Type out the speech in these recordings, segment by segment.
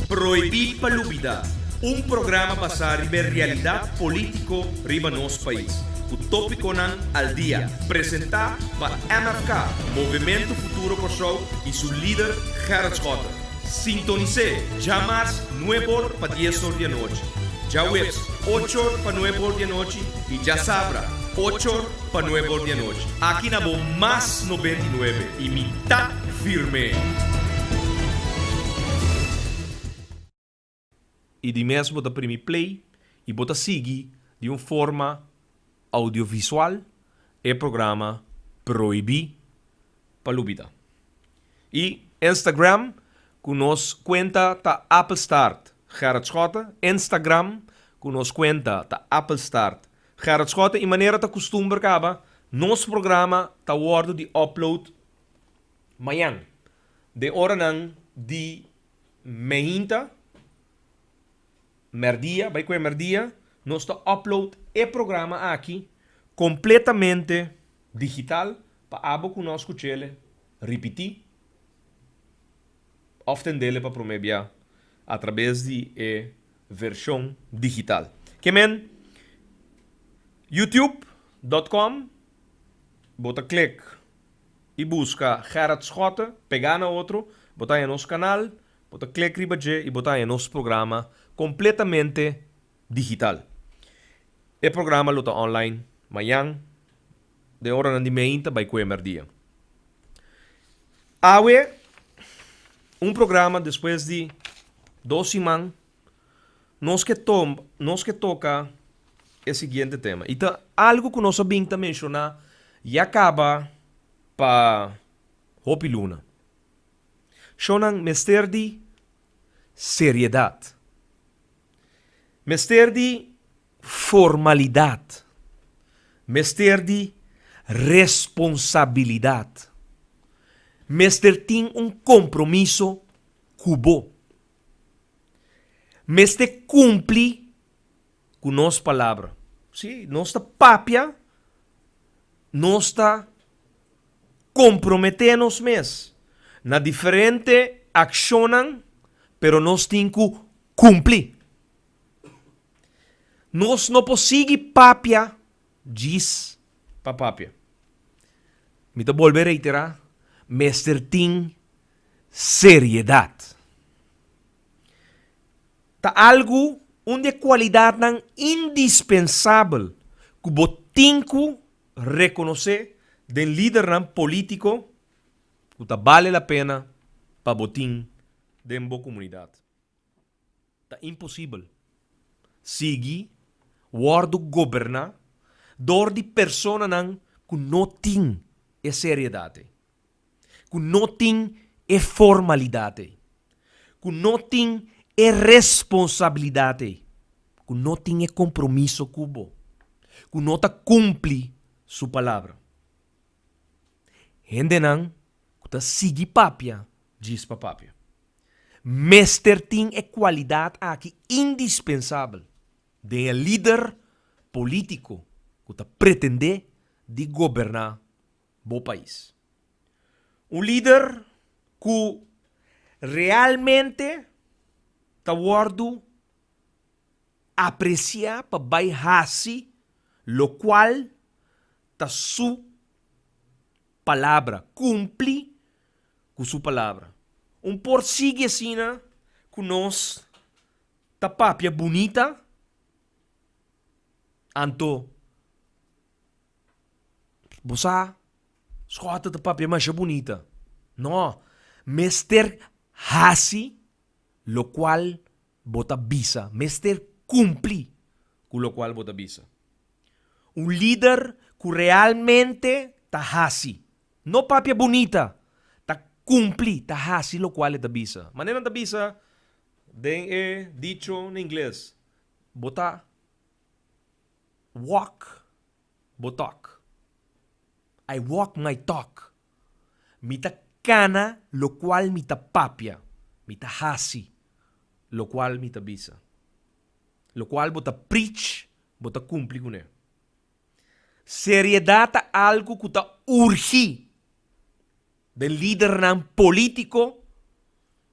Proibir Palubida, um programa basado na realidade político riba nosso país. O tópico nan al dia, apresentar para MFK, Movimento Futuro Kosovo e seu líder Gerard Schotten. Sintonize, jamais 9 para 10 horas da noite. Já webs, 8 para 9 horas da noite e já sabra, 8 para 9 horas da noite. Aqui na mais 99 e mitad firme. E de mesmo bota premi play e bota seguir de uma forma audiovisual e programa Proibir Palubida. E Instagram, com nos conta ta Apple Start Gerard Schotten. Instagram, com nos conta ta Apple Start Gerard Schotten. E maneira ta costume acaba, nos programa ta worden de upload amanhã. De hora nan de meinta merdia, vai com merdia, nós está upload e programa aqui completamente digital para abo conosco chele repetir often dele para promebia através de versão digital. Que men youtube.com bota click e busca Gerard Schotten, pegar na outro, botar em nosso canal, bota click riba e botar em nosso programa completamente digital. O programa lo está online amanhã, de hora na de meinta, vai com dia. Awe, programa depois de 2 semanas, nós que toca o seguinte tema. E tá algo que nós sabemos mencionar e acaba para Hopi Luna. Shonan mester de seriedade. Mester de formalidade. Mester de responsabilidade. Mester tem compromisso cubo. Mester cumpre com nossa palavra. Sim, nossa papia, nós comprometemos mes na diferente ação, pero nós temos que cumprir. Nós não podemos papia, diz para papia. Me te volver a reiterar, mester tem seriedade. Tá algo onde qualidade não indispensável que você tem que reconhecer do líder não político que tá vale a pena para botin de boa comunidade. Tá impossível seguir o governar dor de persona não que não tem a seriedade, que não tem a formalidade, que não tem a responsabilidade, que não tem a compromisso cubo, que não ta cumpre sua palavra. Gente não que ta sigue papia, diz para papia. Mester tem a qualidade aqui indispensável de um líder político que está pretende de governar o país. Líder que realmente está guardo apreciar para baixar-se, lo qual está sua palavra, cumpre com sua palavra. Por sigue assim, que nós tá papia bonita, anto bosa escota da papia mais bonita. Não, mester hasi, lo qual bota bisa, mester cumpri, com lo qual bota bisa. Líder que realmente tá hasi, não papia bonita, tá cumpri, tá hasi, lo qual é da bisa. Maneira da bisa, den é dicho em inglês, bota walk, botalk. I walk my talk. Mita cana, lo cual mita papia. Mita hasi, lo cual mita bisa. Lo cual bota preach, bota cumpli com ele. Seriedade é algo que ta urgi del líder nan político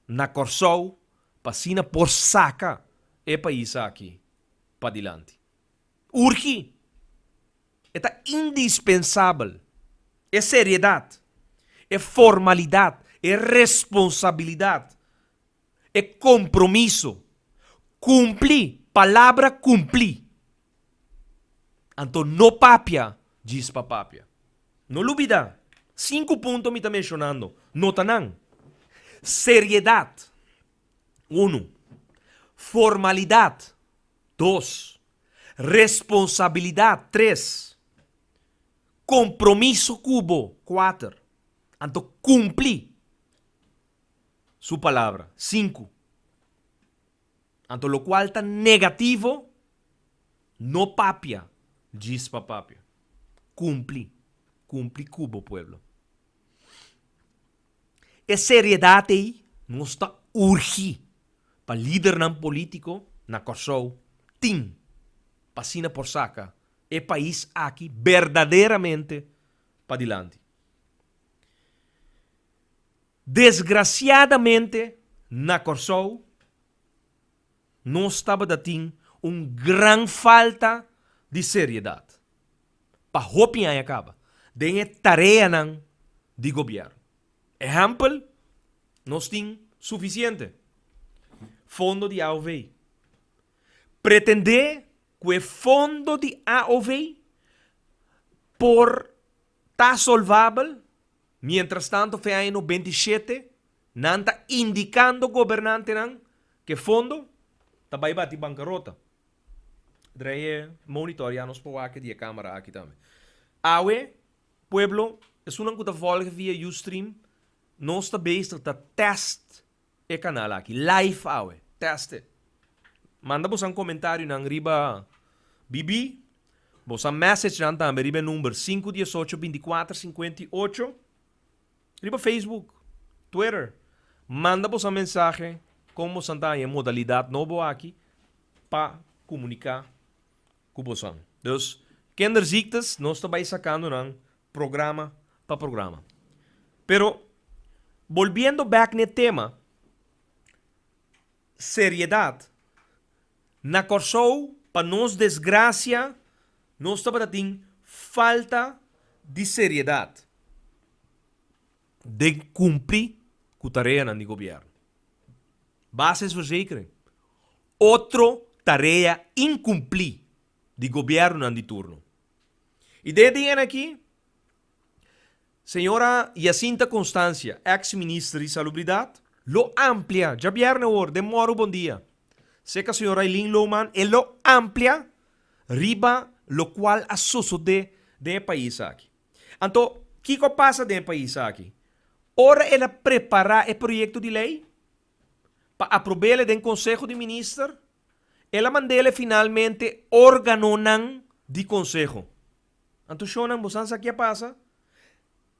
na Corsou pasina por saca e país aqui para adiante. Urge. É indispensável. É seriedade. É formalidade. É responsabilidade. É compromisso. Cumprir. Palavra cumprir. Então, no papia, diz para papia. Não olvida. 5 pontos me está mencionando. Nota não. Seriedade. 1. Formalidade. 2. Responsabilidade. 3. Compromisso cubo. 4. Então, cumprir sua palavra. 5. Então, lo qual está negativo, no papia, diz para papia. Cumprir. Cumprir cubo, pueblo. É seriedade aí, não está urgir para líder não político, na Kosovo, tim, passina por saca, é país aqui verdadeiramente para adiante. Desgraciadamente, na Kosovo, não estava dating gran falta de seriedade. Para hoping aí acaba. Den tarefa não de governo. Exemplo, nós temos suficiente. Fundo de AOV. Pretender que o fundo de AOV por tá solvável, mientras tanto, foi ano 27, não está indicando o governante não, que fundo está vai bater bancarrota. Daí monitoramos por aqui de câmera aqui também. AOE, pueblo, é uma coisa volga via Ustream. Nós também está test e canal aqui, live awe, teste. Manda vos um comentário na riba Bibi, vos um message na também riba número 518-2458, riba Facebook, Twitter. Manda vos uma mensagem como santa em modalidade novo aqui para comunicar com você. Então, kinderziktes, nós também sacando um programa para programa. Pero volviendo back no tema, seriedade. Na Kosovo, para nos desgraça, nós estamos tendo falta de seriedade. De cumprir com a tarefa do governo. Bases verzekering. Outra tarefa incumprir do governo de turno. E desde aqui, senhora Jacinta Constância, ex-ministra de Salubridade, lo amplia, já viernes hoje, demora um bom dia. Sei que a senhora Eileen Lohman, lo amplia, riba, lo qual a suceder de país aqui. Então, o que passa de país aqui? Ora, ela prepara o projeto de lei, para aprovar do Conselho de Ministros, ela manda finalmente órgão de Conselho. Então, Shonan, você sabe o que passa?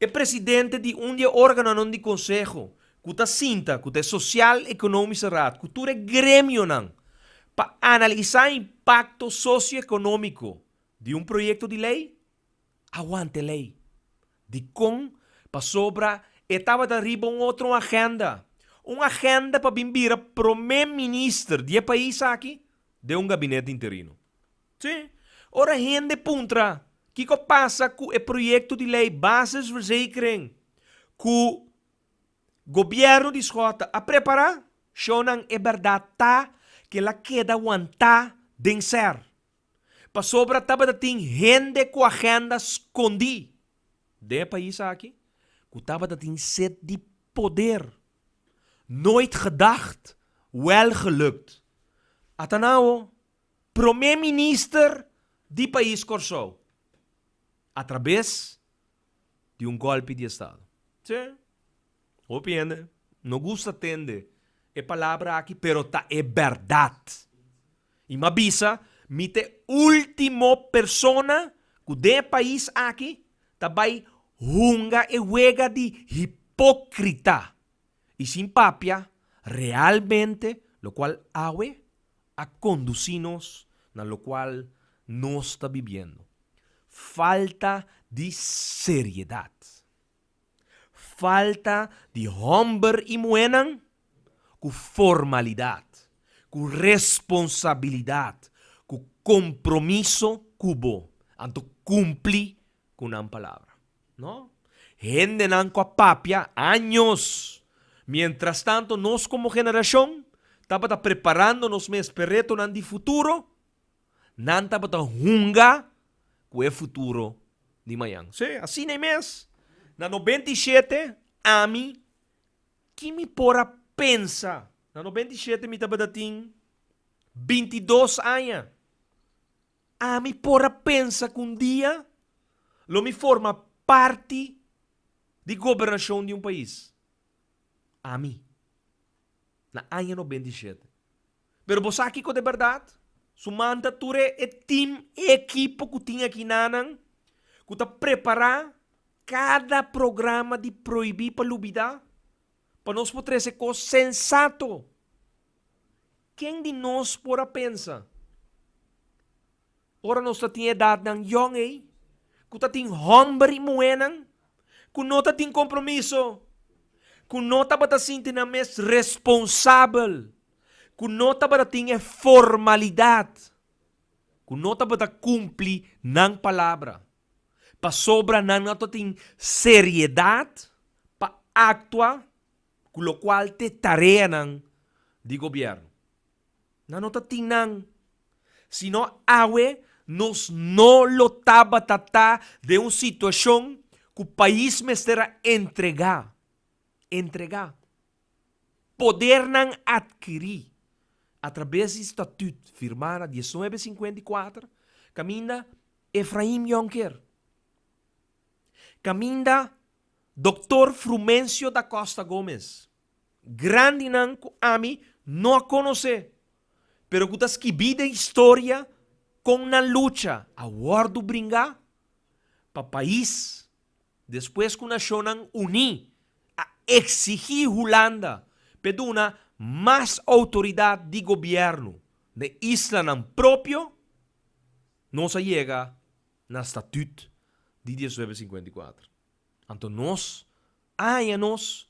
O presidente de órgão de Conselho, que está cinta, que é social, econômico, que tu é grêmio, para analisar o impacto socioeconômico de projeto de lei, aguante lei. De com, para sobra, estava de arriba outra agenda. Uma agenda para vir a primeiro-ministro de país aqui, de gabinete interino. Sim. Ora, gente puntra. O que passa com o projeto de lei bases verzekering que o governo de Escota a preparar? Shonan é verdade que ela queda aguentar de ser. Para sobra estava tem gente com agenda escondida. De país aqui, que estava tem sede de poder. Nooit gedacht, wel gelukt. Atanao, primeiro-ministro de país Kosovo. Através de golpe de Estado. Sim. Opiende. Não gusta atender. É palavra aqui, pero é verdade. E me avisa, mite última persona que de país aqui, também hunga e huega de hipócrita. E sin papia, realmente, lo qual awe a conducirnos na lo qual nós está vivendo. Falta de seriedade. Falta de hombre e muenan, com formalidade, com responsabilidade, com compromisso cubo, anto cumpli com a palavra. No? Gente nan com a papia anos. Mientras tanto, nós como geração, estamos preparando-nos mesmo para reto de futuro, não estamos hunga com o futuro de amanhã. Sim, assim nem mesmo. Na 97, a mim, que me pora pensa. Na 97, me estava dating 22 anos. A mim pora pensa que um dia, lo me forma parte de governação de um país. A mim. Na ano 97. Pero você aqui com de verdade, sumanta ture e team, equipo que tinha aqui nanang, que está preparar cada programa de proibir para lubida, para nós poder ser coisa sensato. Quem de nós pora pensa? Ora nós tinha idade ng young que tá ting hombre moenang, que não tá ting compromisso, que não tá bata sinti na mes responsável, que não tá bata ting formalidade, que não tá bata cumpli ng palavra, pa sobra ng nato ting seriedade, pa actua, com lo qual te tarea ng di gobyerno. Na não tá ting nang, sino awe, nos no lotaba tata de uma situação que o país me será entregar. Poder não adquirir através do estatuto firmado em 1954, caminha Efraim Jonker, caminha Dr. Frumencio da Costa Gomes, grande não a mim não a conhecer, pero que tas que vida história com na luta, a wardo brincar para país, depois que a nação uni a exigir Holanda peduna mais autoridade de governo de isla ng próprio, não se chega na estatuto de 1954. Então nós, anos,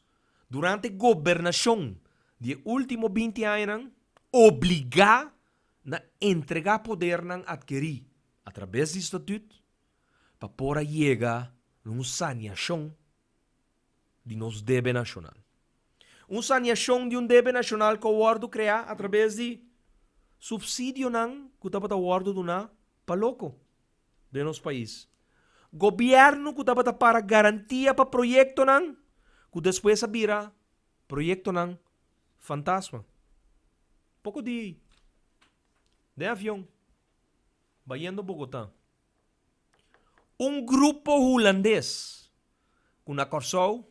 durante a governação de último 20 anos, obrigar na entregar poder ng adquirir através do estatuto para pora llegar num saneação de nos debe nacional. Saneação de debe nacional que o wardo crea através de subsídio ng que dapat o wardo duna paloko de nos país. Gobyerno que dapat para garantia para proyecto ng que depois sabira proyecto ng fantasma. Pouco de avião, vayendo a Bogotá. Grupo holandês com acorsou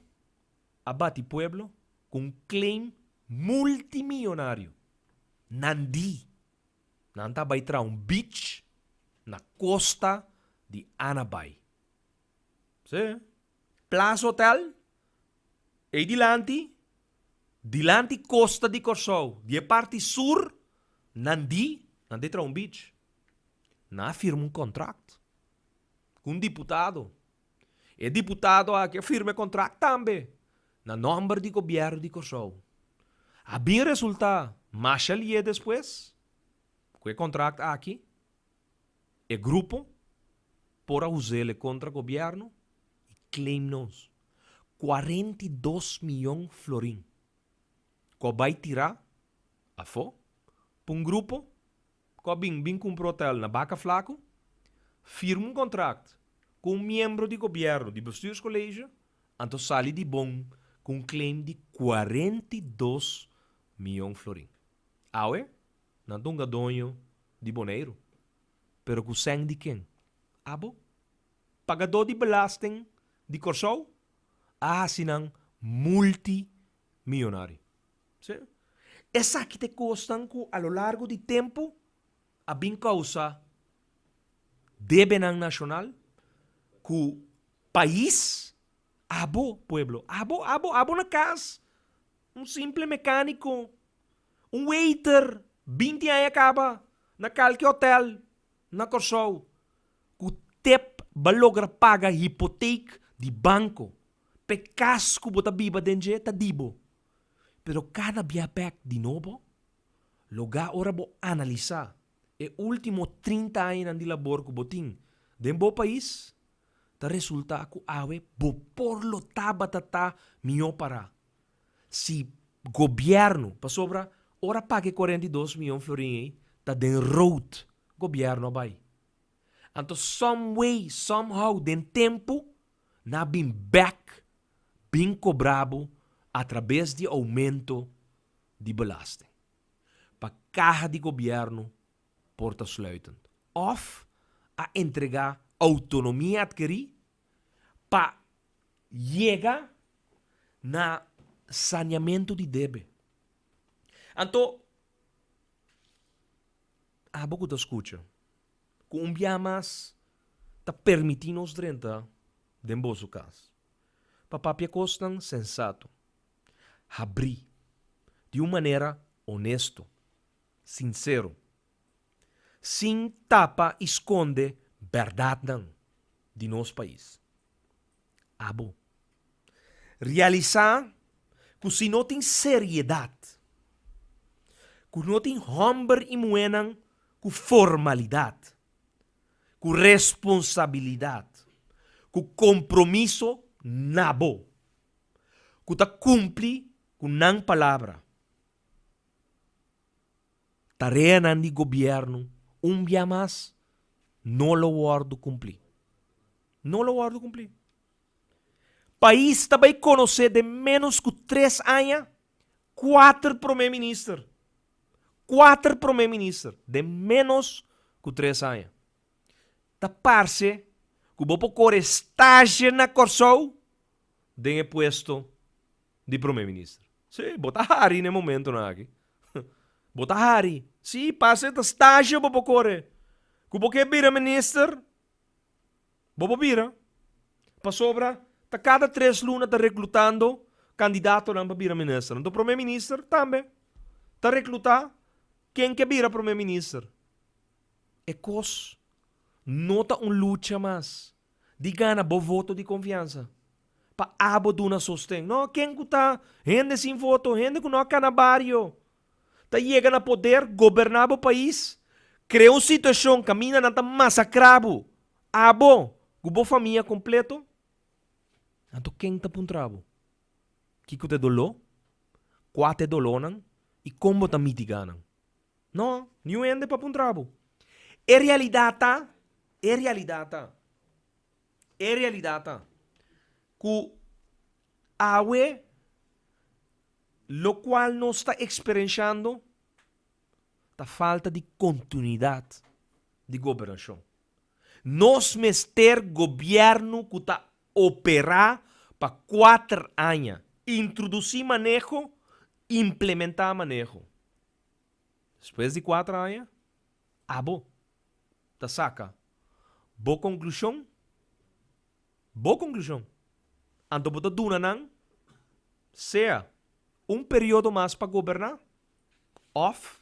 a Bati Pueblo com claim multimilionário. Nandi. Nanta vai tra beach na costa de Anabay. Sim. Plaza Hotel e dilante costa de Corsou. De parte sur, Nandi tra beach. Na firma contrato com deputado. E deputado que firma contrato também. Na nome de governo de Corsou. A bem resultado, mais ali depois, com o contrato aqui, o grupo, por usar contra o governo, e claim-nos 42 milhões de florim. Que vai tirar a fo, para grupo, que bem comprou hotel na Baca Flaco, firma contrato com membro de governo, de bestuurscollegio, então sali de bom com claim de 42 milhões de florim. Aue, não tem gadonho de boneiro, pero com sangue de quem? Abo, pagador de belasting de Corsou, sinang multimilionário. Sim? Essa que te costam que, a lo largo de tempo, a bem causa debe ng nacional, que país, pueblo, abo na casa, simple mecânico, waiter, 20 anos acaba, na qualquer hotel, na Corsou, que tep balogra paga hipoteca de banco, pe casco bota biba denje ta dibo. Pero cada via back de novo, lugar ora bo analisar e último 30 anos de labor que botin den bo país, ta resulta ku awe bo por lo tata mio para. Si governo, pa sobra, ora pague 42 milhões florin ta den road governo bay. Anto some way, somehow, den tempo, na bin back, bin cobrado através de aumento de belasting. Pa caja de governo porta sluitend. Of a entregar autonomia adquirir pa llegar na saneamento de debe. Anto, abo que te escucha, com mais ta permitindo-nos drenta den bosso cas. Papapia costan sensato. Abrir de uma maneira honesto, sincero, sem tapa esconde verdade de nosso país. Abo. Realizar que se não tem seriedade, que não tem humber e moenan, com formalidade, com responsabilidade, com compromisso nabo, que ta cumpre com não palavra. Tarea nan de governo, dia mais, não lo guardo cumprir. Não lo guardo cumprir. País também conhecer de menos que 3 anos, 4 primeiro-ministro. 4 primeiro-ministro de menos que 3 anos. Ta parce que vou pôr estágio na Corsou de puesto de primeiro-ministro. Sim, bota hari no momento na aqui. Bota hari. Sim, passe ta estágio vou pôr. Que vou que vira ministro. Vou vira. Pa sobra, ta cada 3 lunas ta reclutando candidato na vira ministro. Então primeiro-ministro também. Ta reclutar quem que vira primeiro-ministro. E cos nota luta mais. De gana bo voto de confiança. Pa abo duna sostém. Não, quem que tá? Gente sem voto, gente que não é canabario. Ta chega na poder, governar o país, cria uma situação, caminha na ta massacrabo. Abo, gubo família completo. Então quem tá puntrabo? Kiko te dolo? Quate dolonan? E como ta mitiganan? Não, nenhum ende pa puntrabo. É realidade, é realidade. É realidade. Que awe, lo qual nós está experienciando, a falta de continuidade de governação. Nós mester governo que está operar para 4 anos, introduzir manejo, implementar manejo. Depois de 4 anos, abo, ta saca. Boa conclusão. Boa conclusão. Anto bota duna nang, seja período mais para governar, off,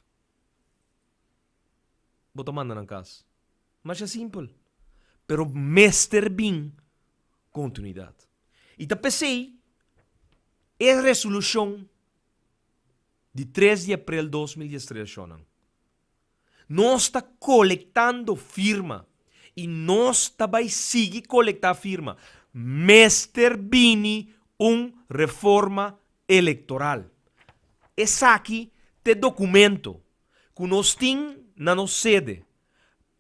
bota manda nang casa. Mas é simples. Pero mester bem continuidade. E ta pensei, é resolução de 3 de abril de 2013. Nós está coletando firma e nós também seguir coletar firma. Mester bini reforma eleitoral. Essa aqui te documento que nós temos na nossa sede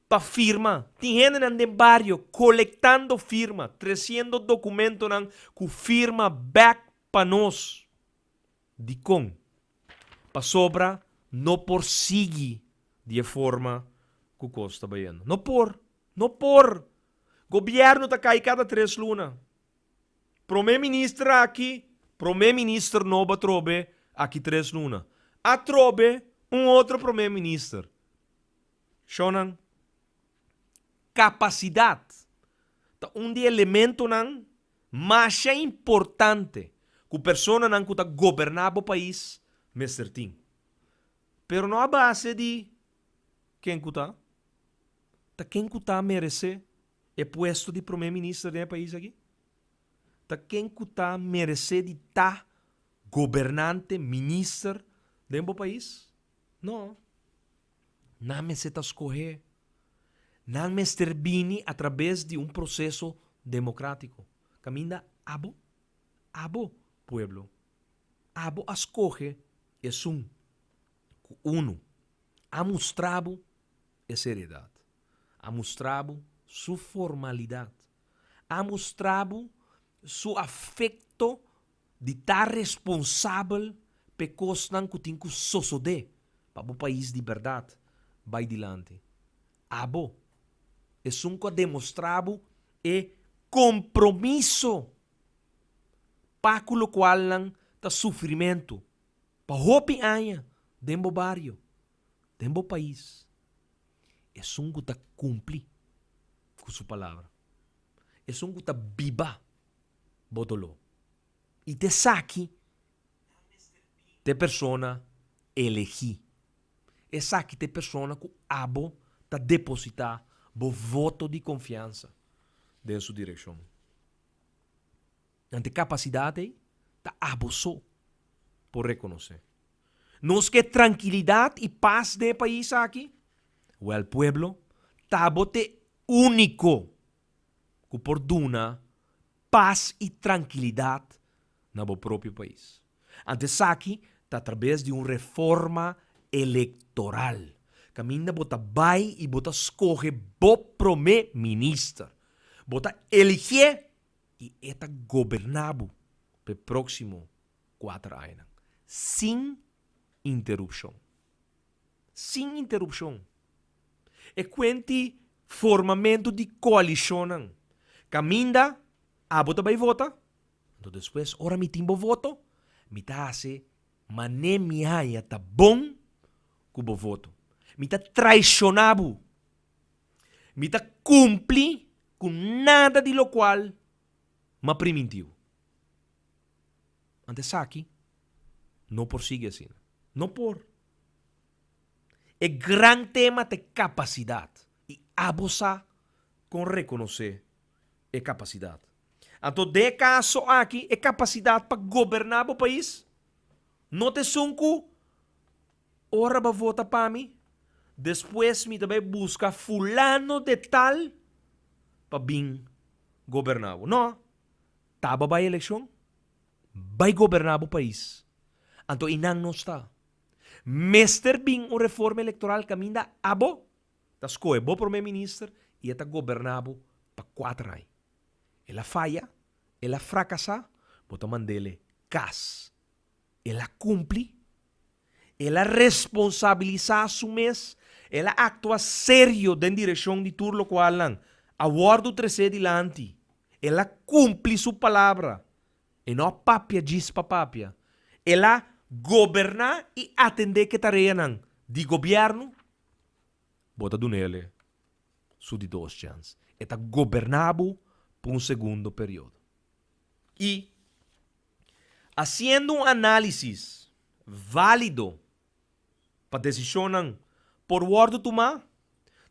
para firma. Tem gente no barrio coletando firma, trazendo documento que firma back para nós. De com. Para sobra, não por seguir de forma que custa bem. Não por. Governo tá cai cada 3 lunas. Primeiro-ministro aqui, primeiro-ministro não vai trobe aqui 3 lunas. A trobe outro primeiro-ministro. Shonan, capacidade. Tá de elemento nan mais importante que a pessoa nan que tá governar o país, Mr. Tim. Pero não a base de quem que tá? Tá quem que tá merece é puesto de primeiro-ministro do país aqui? Tá quem que tá merece de tá governante, ministro de um país? Não. Não me se escolher. Não me intervine através de um processo democrático. Caminda abo pueblo. Abo escoge é uno. A mostrado a seriedade. A mostrado sua formalidade. A mostrado seu afecto de estar responsável por coisas que tem que suceder para o país de verdade vai adiante. Abo é que demonstrado e compromisso para o qual está sofrimento para hopi anha dentro do barrio, dentro do país. É que está cumpre com sua palavra. É que está viva bodolo. E te saque de persona elegi. É saque de persona que abo está depositar o voto de confiança de sua direção. Ante capacidade, está abo só por reconhecer. Nos que tranquilidade e paz de país aqui, o el pueblo está bote único que por duna paz e tranquilidade no próprio país. Antes aqui, está através de uma reforma eleitoral. Caminha bota vai e bota escorre bo prome ministro. Bota eleger e eta governabo para próximo 4 anos. Sem interrupção. Sem interrupção. E quanti formamento de coalição. Caminda, a bota vai vota. Então depois, ora mi timbo voto, mi ta hace mané mi haya ta bom cubo voto. Mi ta traicionabo. Mi ta cumpli com nada de lo qual ma primitiu. Antes aqui, não por sigue assim. Não por. É grande tema de capacidade. E abusar com reconhecer a capacidade. Então, de caso aqui, é capacidade para governar o país. Não te sunco, ora para votar para mim, depois me também busca fulano de tal para vir governar. Não, tava para a eleição, vai governar o país. Então, inang não está. Mester bin uma reforma eleitoral caminha abo, tá escolhe o primeiro-ministro e está governado para 4 anos. Ela falha, ela fracassa, bota mandele cas. Ela cumpre, ela responsabiliza su mês, ela atua sério em direção de tudo o qual aguardo 13 dilante. Ela cumpre sua palavra. E não papia diz para papia. Ela governar e atender que tarefa de governo, bota do nele, su de 2 chances. Está governado por um segundo período. E, haciendo um análise válido para decisão por word tomar,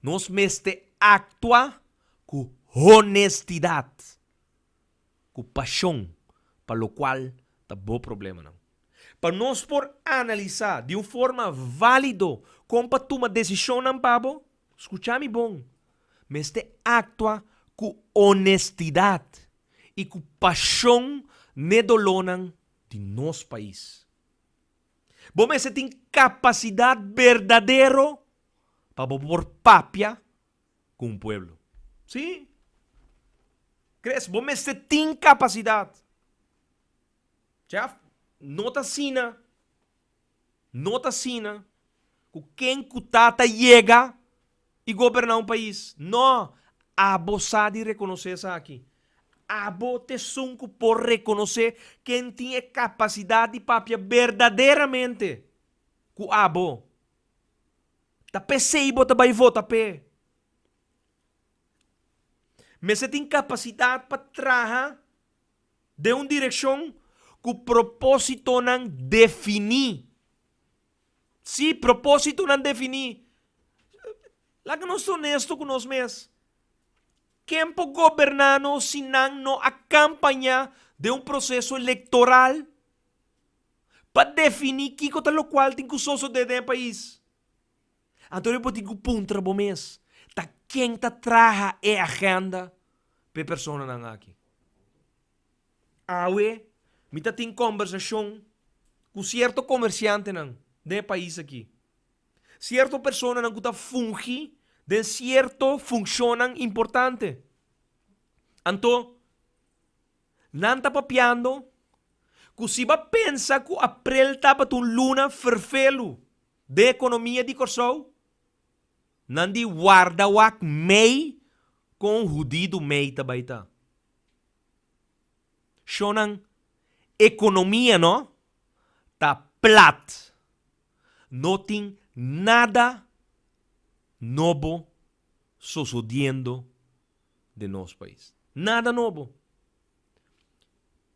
nós meste actua com honestidade, com paixão, para o qual está bom problema não. Para nós por analisar de uma forma válida como para tomar decisão não pabo, escucha-me bom, meste actua com honestidade e com paixão nedolonan de nosso país. Bom, você tem capacidade verdadeira para pôr papia com o pueblo. Sim? Crees? Bom, você tem capacidade. Já nota sina, com quem cutata chega e governar um país. Não, abusar de reconhecer isso aqui. Abo te sunco por reconhecer quem tem capacidade de papia verdadeiramente. Com abo. Ta PC bota vai votar pe. Mas você tem capacidade para trabalhar de uma direção que o propósito não definir. Se propósito não definir, lá que nós somos honestos com nós mesmos. Quem pode governar se não acompanha de um processo eleitoral para definir que coisa lo qual tem que soso de país. Então eu tenho que puntra bom mês. Tá quem tá traja é agenda para pessoa não aqui. Awe, me tá tem conversação com certo comerciante não de país aqui. Certo pessoa não que tá fungi de certo funcionam importante. Então, não tá papiando que se va pensa que april tapa tu luna vervelo de economia de Corsou, não de guarda wak mei com judido mei tabaita. Shonan economia no tá plat. Não tem nada novo sucedendo de nosso país. Nada novo.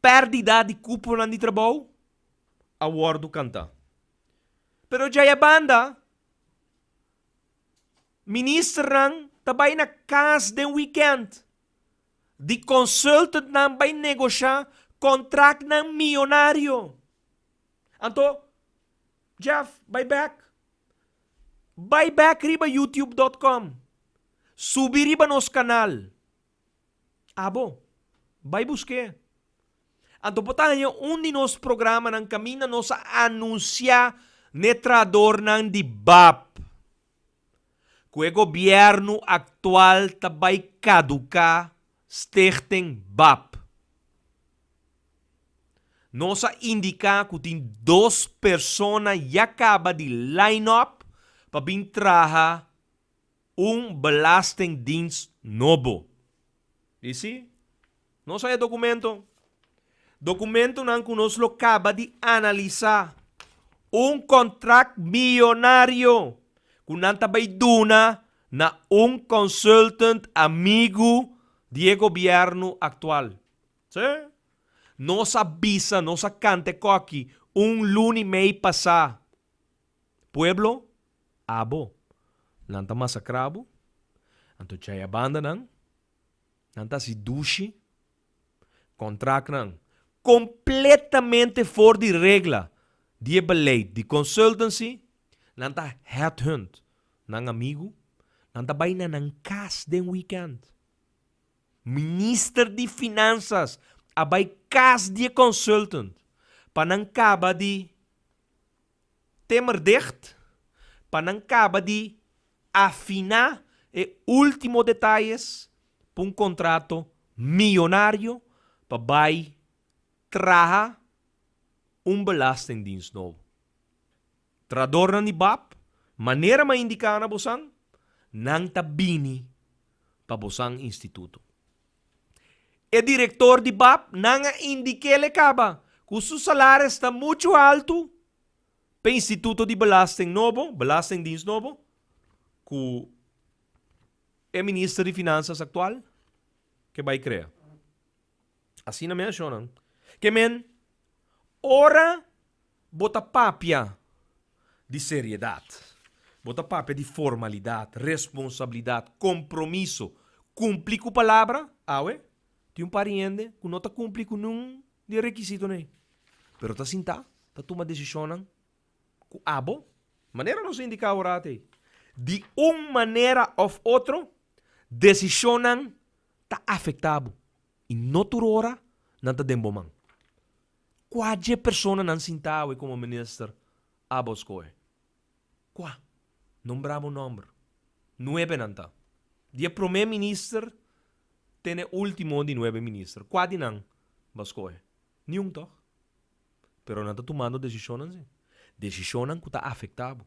Pérdida de cúpula de trabalho, a Wardo canta. Pero já a banda, ministran também na casa de weekend. De consultant não vai negociar contrato ng milionário. Então, Jeff, buy back. Buy back riba youtube.com. Subi riba nos canal. Abo, vai busque. Então, tayo, de nos programa ng kami na nos anuncia netrador ng DIBAP. Que o gobyerno actual tabay caduca stichting BAP. Nos indica que tem 2 personas que acaba de line up para trabalhar belastingdienst novo. Isi? Nos hay documento. Documento nang que nos lo acaba de analisar. Contrato milionário. Kung nantabay duna na consultant amigo de gobyerno actual. ¿Sí? Nos avisa, nos cante coqui lunes may pasa. Pueblo, abo. Nanta masakrabo. Anto chaya banda nang. Nanta si dushi. Contract nang. Completamente fora de regla. Die beleid, die consultancy. Nanta headhunt. Nang amigo. Nanta bay na nang kas den weekend. Minister de Finanças. Abay kas die consultant. Panangkaba di temerdicht. Panangkaba di afinar e último detalhes para contrato milionário para bay traha belastingdienst novo. Trador na ni BAP, maneira ma indicada na bosang, nang tabini pa bosang instituto. E diretor de BAP nang indiquele kaba que su salário está muito alto para instituto de belastingdienst novo, que é ministro de Finanças atual, que vai criar. Assim na mencionam. Que men, ora bota papia de seriedade, bota papia de formalidade, responsabilidade, compromisso, cumprir com a palavra, tem pariente que não está cumprir com nenhum de requisito nem. Pero está sinta, está toma decisão com maneira não se indica orate. De maneira ou outra, decisão está afetado. E não hora não está dembomang. Quase pessoa não sinta como ministro aboscoe. Qua? Nombramos nome. 9 nanta. Dia primeiro ministro tem último de 9 ministros. Quase não bascoe. Nenhum toch. Pero não está tomando decisões. Decisões que está afetado.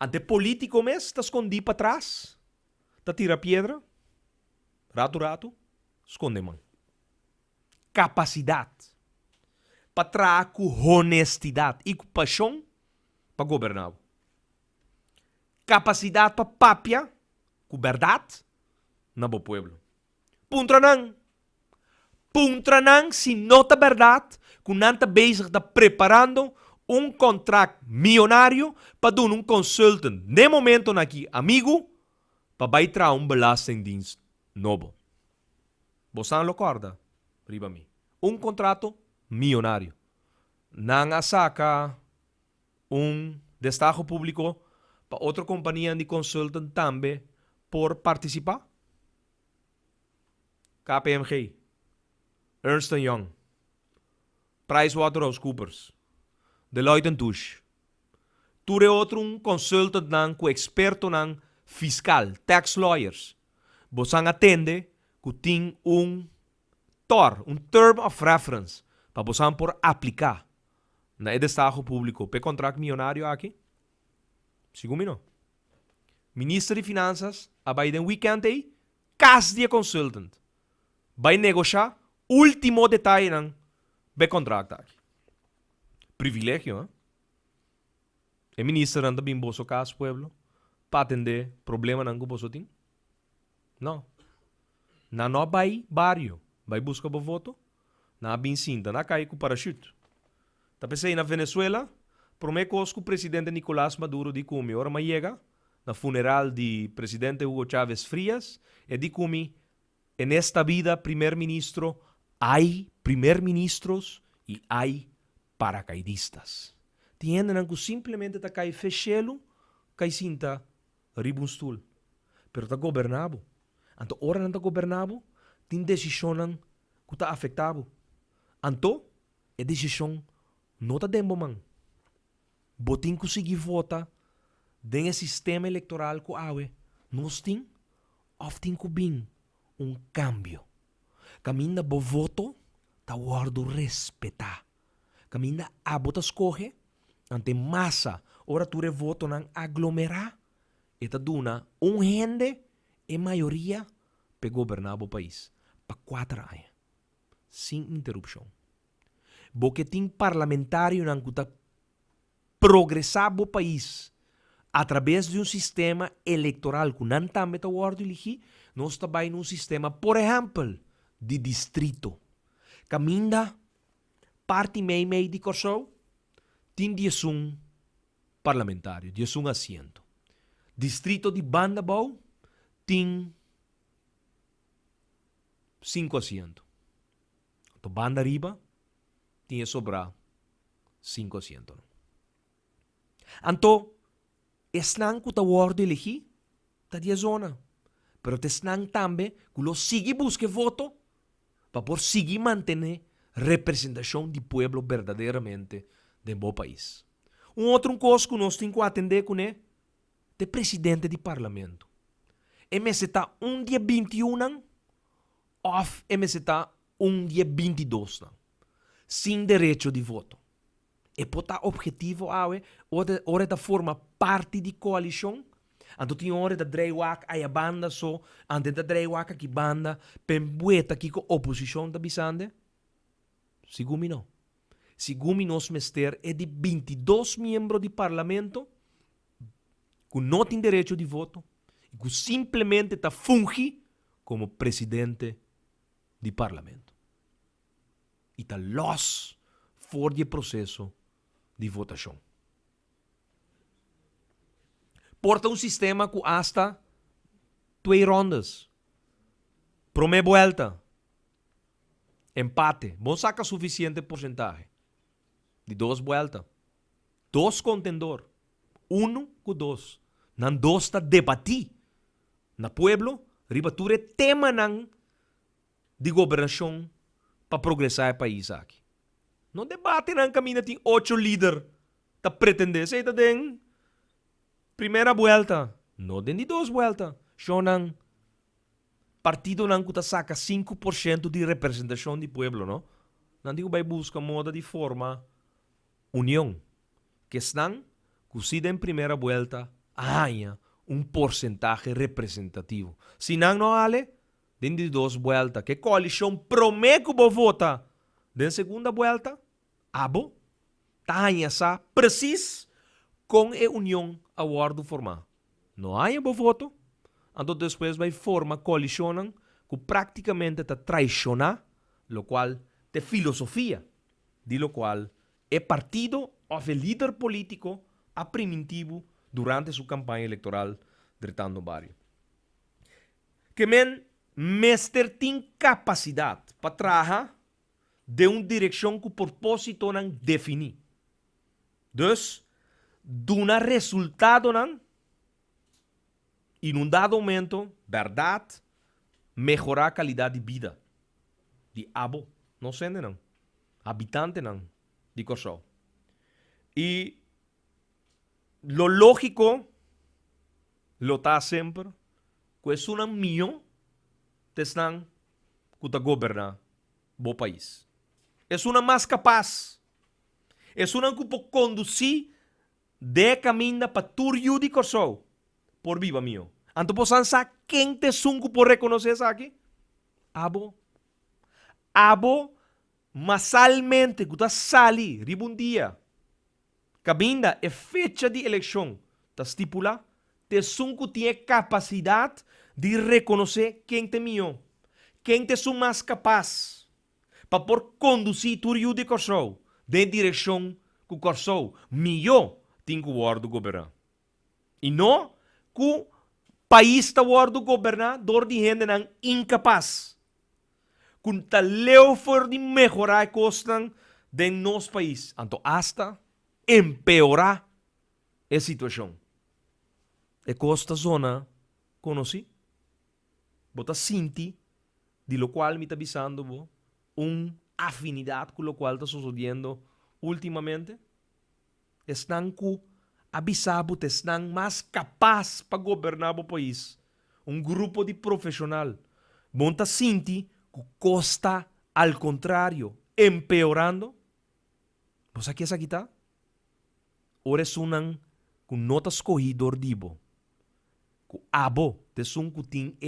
Ante político mesmo, está escondido para trás. Está tira pedra. Rato, esconde man. Capacidade. Para trazer com honestidade e com paixão para governar. Capacidade para papia com verdade na bo pueblo. Puntranang se nota verdade que não está bezig de preparando contrato milionário para dar consultant de momento aqui amigo para baixar belastingdienst novo. Você não acorda? Riba mi. Contrato milionário. Nang asaka destaque público para outra companhia de consultant também por participar. KPMG, Ernst Young, PricewaterhouseCoopers, Deloitte Touche. Ture outro consultant nan ku experto nan fiscal, tax lawyers. Bosang atende ku ting term of reference, para bosang por aplicar na destaque público pe contrato milionário aqui. Segundo não. Ministro de Finanças, abai den weekend aí, cas de consultant. Vai negociar último detalhe nan be contrato aqui. Privilégio, hein? O ministro anda bem boso caso pueblo para atender problema nan ku boso ting. Não. Na no vai barrio, vai buscar bo voto, na bin cinta, na cai com parachute. Tá pensei na Venezuela, promecos que o presidente Nicolás Maduro de cumi, ora mas chega na funeral de presidente Hugo Chávez Frías, e de cumi, en esta vida, primer ministro, hay primer ministros e hay paracaidistas. Tienen que simplesmente tá cai fechelo, cai cinta, ribunstool. Pero tá governado. Anto ora não tá governado, tem decisão que tá afetado. Anto, é decisão não tá dembo man. Botin conseguir votar dentro do sistema eleitoral que awe, nós tem, of tem que bem cambio. Caminha bo voto, tá guardo respeitar. Caminha a bota escorre, ante massa, ora tu voto nan aglomerar, e tá duna gente e maioria para governar o país para 4 anos, sem interrupção. Porque tem parlamentário que está progressar o país através de sistema eleitoral que não também está elegir, nós também num sistema, por exemplo, de distrito. Caminha parte meio de corso, tem 11 parlamentário, 11 assento. Distrito de Bandabau tem 5 assentos. Então, banda arriba, tinha sobrar 5 assentos. Então, esnan que o word elegi, está de zona. Pero esnan também que lo sigue busque voto para por seguir manter representação do pueblo verdadeiramente do bom país. Outro coisa que nós temos que atender com é de presidente do parlamento. MS está dia 21 ou MS está dia 22 sem direito de voto. E pode estar objetivo hora da forma parte de coalição. Então tem hora da dreiwak a banda só, antes da dreiwak aqui banda, pembueta aqui com oposição da bisande. Segundo não. Segundo nós mester é de 22 membros do parlamento que não tem direito de voto e que simplesmente está fungi como presidente do parlamento. E está los fora do processo de votação. Porta sistema que hasta 2 rondas. Primeira volta. Empate. Bom saca suficiente porcentagem. De 2 voltas. 2 contendor. 1 com 2. Nan 2 está debatir. Na pueblo, ribature tema nan de governação para progressar o país aqui. Não debate nan caminho tem 8 líderes. Tá pretender ser den primeira volta. Não den de 2 voltas. Só nan partido nan que saca 5% de representação do pueblo, não? Não digo vai buscar moda de forma união. Que estão que se den primeira volta ganha porcentagem representativo. Se não ale, den de 2 voltas. Que coalição promete que vou votar den segunda volta, abo, ganha sa precis com a união a guardo formar. Não há bom voto, então depois vai formar coalição que praticamente está traicionar, lo qual é filosofia, de lo qual é partido ou é líder político a primitivo durante sua campanha eleitoral gritando no barrio. Que mester tem capacidade para trabalhar de uma direção que o propósito não define. Dus, duna resultado nan, en un dado momento, verdad, mejorar calidad de vida. De abo, no sende nan. Habitante nan, de Corsó. Y lo lógico, lo está siempre, que es una millón de están que gobernar o país. Es una más capaz. Es una que puede conducir de camino para tu de Corsó por viva mío. Entonces, ¿sabes quién te sunco por reconocer eso aquí? Abo. Abo, masalmente, que está sali, riba un día. Cabinda é fecha de eleição. Está estipulado. Te sunco tem capacidade de reconhecer quem te miou. Quem te sou mais capaz. Para por conduzir tu rio de Corsó. De direção que o Corsó miou tem que o do governar. E não que o país está o governar dor de gente não incapaz. Com taleu for de melhorar a costa de nosso país. Então, hasta empeorar a situação. E costa zona, conheci? Bota sinti, de lo qual me está avisando, afinidade com lo qual está sucedendo ultimamente. Estão com avisado, estão mais capaz para governar o país. Grupo de profissional. Bota sinti, que costa, al contrário, empeorando. Você aqui essa aqui está? Ora é sunan com notas corridor dibo. Com abo te sun que tem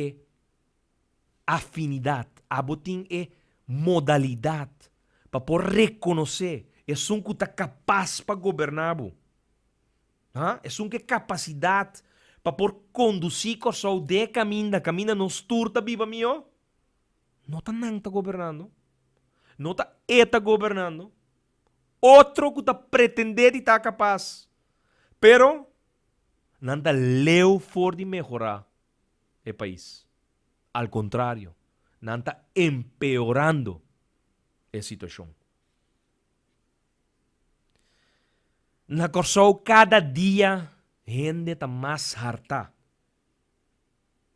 afinidade, abo tem modalidade para por reconhecer. É sun que está capaz para governar. É sun que capacidade para por conduzir coisas de caminho nos turta viva mio. Não está não tá governando. Não está governando. Outro que está pretendendo estar capaz. Pero, não está leu for de melhorar o país. Al contrário, não está empeorando a situação. Na Corsó, cada dia, gente está mais harta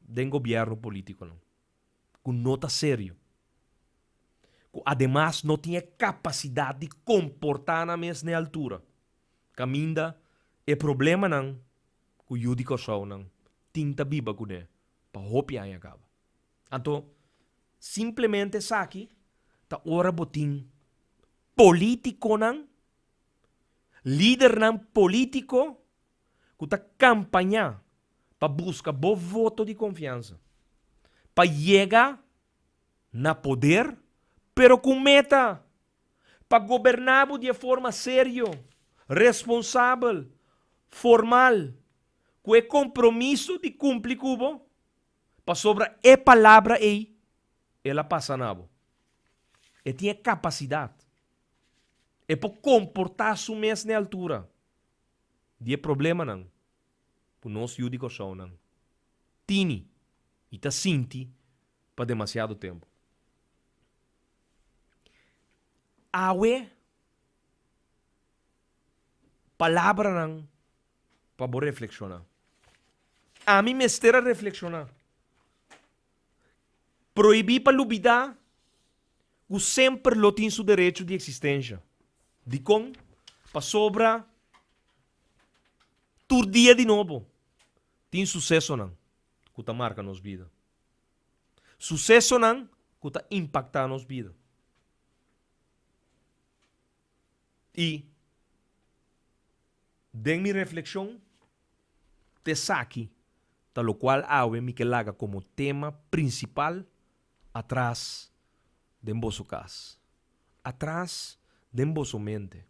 do governo político. Não. Que não está sério. Además, não tinha capacidade de comportar na mesma altura. Caminda, é problema não, que o judico só não, tinta viva com ele, para hopiar e acaba. Então, simplesmente aqui, tá hora botim político não, líder não político, que tá campanhar para buscar bom voto de confiança, para chegar na poder, pero com meta, para governar de forma séria, responsável, formal, com o compromisso de cumprir cubo, para sobre a palavra aí, ela passa nabo. E tinha capacidade. E para comportar-se mesmo na altura. De problema não. Para nós judicos só não. Tini e tá sinti para demasiado tempo. Awe palavra não para reflexionar. A mim me estera reflexionar. Proibir para lubidar o sempre lo tem seu direito de existência. De com para sobra tur dia de novo. Tem sucesso não que tá marca nos vida. Sucesso não que tá impactar nos vida. E de minha reflexão te saque, tal qual awe me que laga como tema principal atrás de vosso casa, atrás de vosso mente.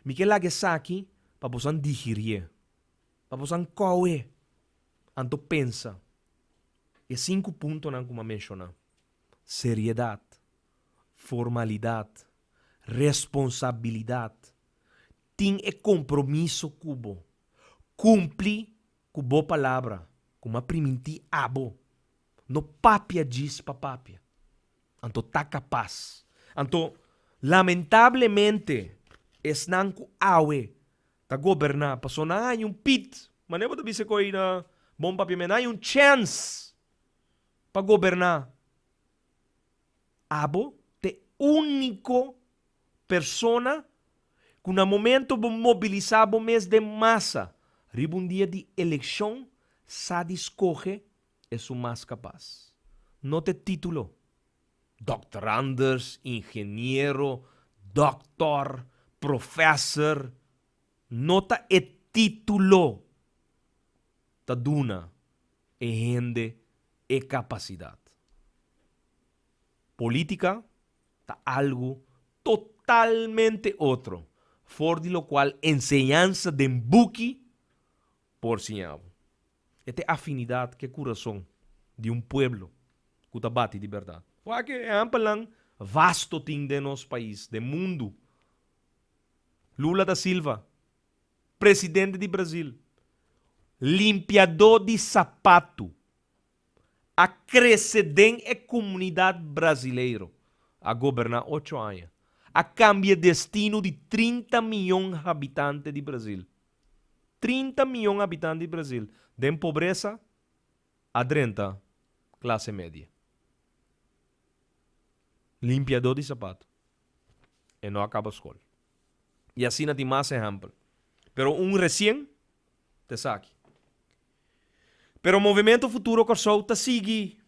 Me que laga saque para poder digerir, para poder coe, anto pensa. E 5 pontos não como mencionar: seriedade, formalidade, responsabilidade, tem compromisso cubo, cumpre com boa palavra, como a primiti abo, no papia diz para papia, anto tá capaz, anto lamentavelmente es nanco awe ta governar, paso na yung pit, manebo ta bisa ko na bom papimen, na yung chance pa governar. Abo, te único persona que no momento bom mobilizar bom mês de massa, riba um dia de eleição, sa escoge é o mais capaz. Não te título. Dr. Anders, engenheiro, doctor, professor, nota e título. Ta duna e rende e capacidade. Política ta algo totalmente outro, for de lo qual enseñanza de buki por sinhavo. Esta afinidade que coração de um pueblo que ta bate de verdade. Porque é ampalang vasto ting de nosso país, de mundo. Lula da Silva, presidente de Brasil, limpiador de sapato, acrescedem a comunidade brasileira a governar 8 anos. A cambia destino de 30 milhões de habitantes de Brasil. 30 milhões de habitantes de Brasil. De pobreza a 30 classe média. Limpiador de sapato. E não acaba a escola. E assim não tem mais exemplo. Pero um recém, te saque. Pero o Movimento Futuro Corsou te sigue.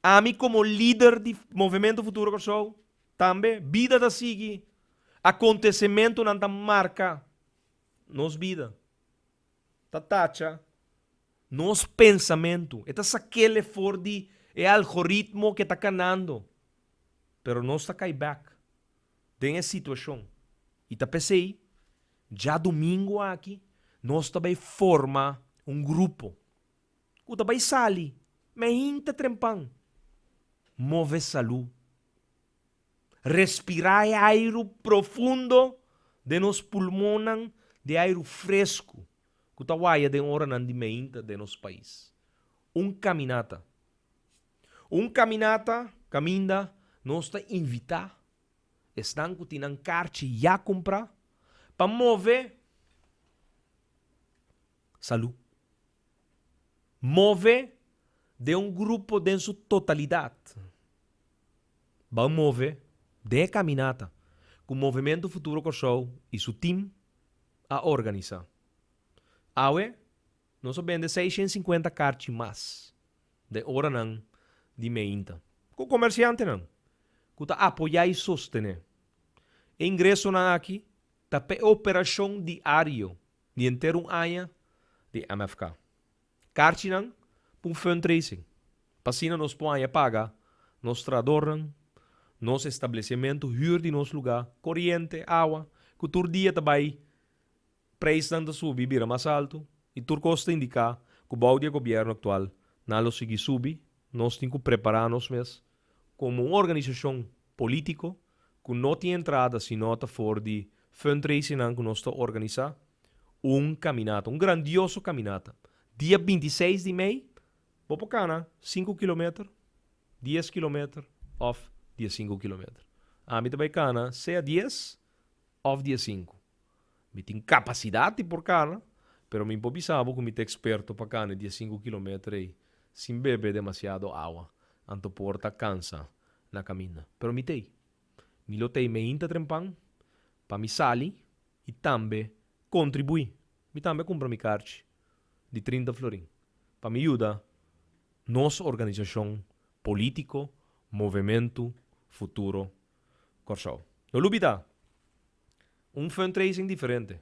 A mim como líder do Movimento Futuro Corsou, também, vida te sigue. Acontecimento não te marca. Nos vida. Te tacha. Nos pensamento. Esta é aquele for de algoritmo que está canando. Pero não está cai back. Tem a situação. E te pensei, já domingo aqui, nós também forma um grupo. O também sali, me hinta trempang. Move saúde. Respirar ar profundo de nos pulmonan de ar fresco. Que tawaia de hora nan de me hinta de nos país. Caminata. Caminata, caminda, nós te invitar. Estão que tinham carte já comprar para mover saúde. Move de um grupo de sua totalidade. Vamos mover de caminata com o Movimento Futuro Corsou e seu time a organizar. Awe, nós vende 650 cartas mais de hora não de meinta. Com comerciante não. Que está apoiar e sostener. Ingresso na aqui, tá pe operação diário de inteiro ano de MFK. Cartinang, para fundraising. Passina nos põe a pagar, nos tradoram, nos estabelecimento, huur de nos lugar, corrente, água, que tur dia também, preço não subir, vira mais alto, e tur custa indicar que o bau de governo atual não lo sigue subir, nós temos que preparar-nos mesmo como uma organização política que não tem entrada se nota for de fundraising que nós estamos organizar, caminata, grandioso caminata. Dia 26 de maio, vou para 5 km, 10 km, off, dia 5 km. A mim também cana, seja 10, off dia 5. Me tem capacidade por cana, pero me improvisava com me experto para cana dia 5 km e sem beber demasiado água, anto porta cansa na caminha. Pero me tem. Me lotei me inta trempang, para me sali e também contribuir. Me também compra mi carte de 30 florim. Para me ajudar, nossa organização político, movimento, futuro, Corsou. Não olvida, fundraising diferente,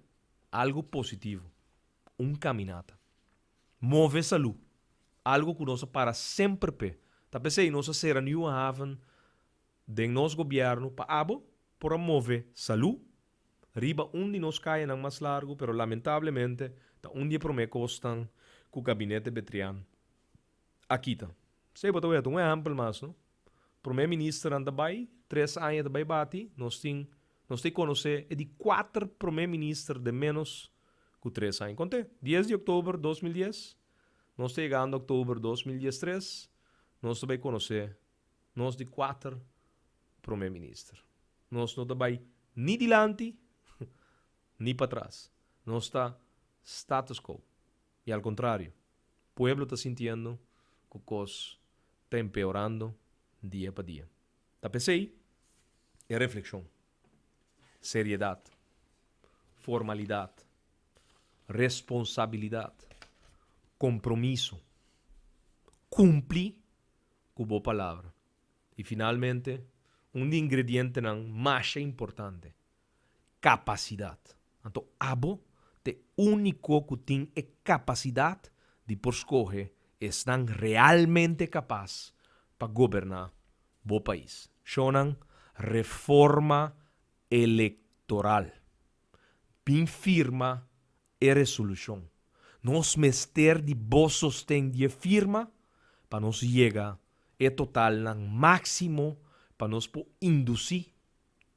algo positivo, caminata. Move saúde, algo que nós para sempre pe. Tá pensei, nós será New Haven de nosso governo para abo, para mover saúde, riba onde nos caem mais largo, pero lamentavelmente, tá onde promete costam com o gabinete Betrian. Aqui tá. Sei botar um exemplo mais, não? Primeiro-ministro anda bem, 3 anos de bate, nós tem conhecer de 4 primeiro-ministros de menos que 3 anos. Conte, 10 de outubro de 2010, nós chegando a outubro de 2013, nós também conhecer nós de 4 primeiro-ministros. Nós não também nem dilante, nem para trás. no está status quo. Y al contrario, el pueblo está sintiendo que cosas está empeorando día para día. La PCI es reflexión, seriedad, formalidad, responsabilidad, compromiso, cumplir con la palabra. Y finalmente, un ingrediente más importante, capacidad. Então, abo, te único que tem é capacidade de por escolher estão realmente capaz para governar o país. Chamam reforma eleitoral. Bem firma é resolução. Nós mester de bom sostém de firma para nós chegar é total ng máximo para nós induzir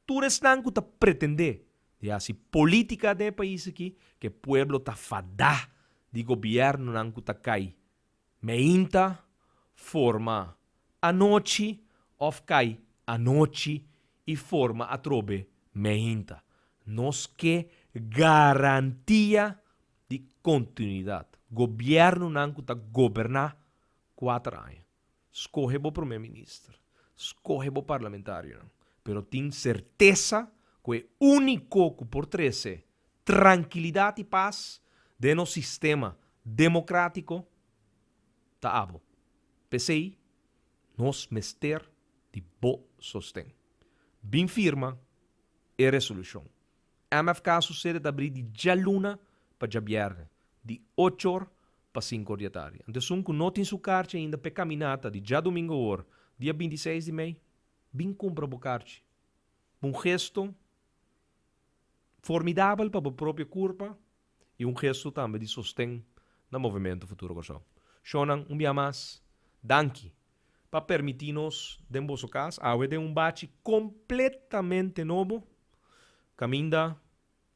tudo estão que pretender de assim política do país aqui que o pueblo está fadá de governo não que cai meinta forma anoche of cai anoche e forma a trobe meinta nos que garantia de continuidade governo não que governar 4 anos escolhe o primeiro-ministro escolhe o parlamentário pero tem certeza que o único que por trazer tranquilidade e paz de no sistema democrático tá abo. PCI, nos mester de bom sostém. Bem firma e resolução. MFK sucede de abrir de já luna para já viernes, de 8 horas para 5 horas da tarde. Então, se não tem sua carta ainda para caminhata de já domingo hora, dia 26 de maio, bem compra o carta. Um gesto formidável para a própria curva e gesto também de sostém no movimento Futuro Corsão. Shonan, dia mais, danke, para permitir-nos, de vosso caso, a de bate completamente novo, caminha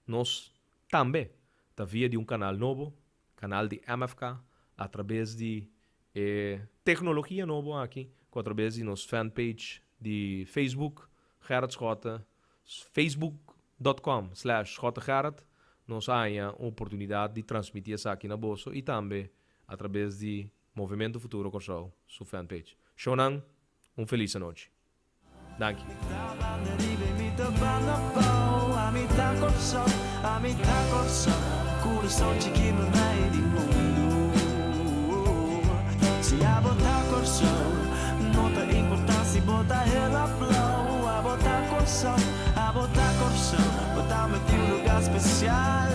nós também, da via de canal novo, canal de MFK, através de tecnologia nova aqui, através de nossa fanpage de Facebook, Gerard Schotten, facebook.com/SchottenGerard, nós há a oportunidade de transmitir isso aqui na bolsa e também através de Movimento Futuro Corsão, sua fanpage. Shonan, feliz noite. Danke. A botar corção, botar-me de lugar especial.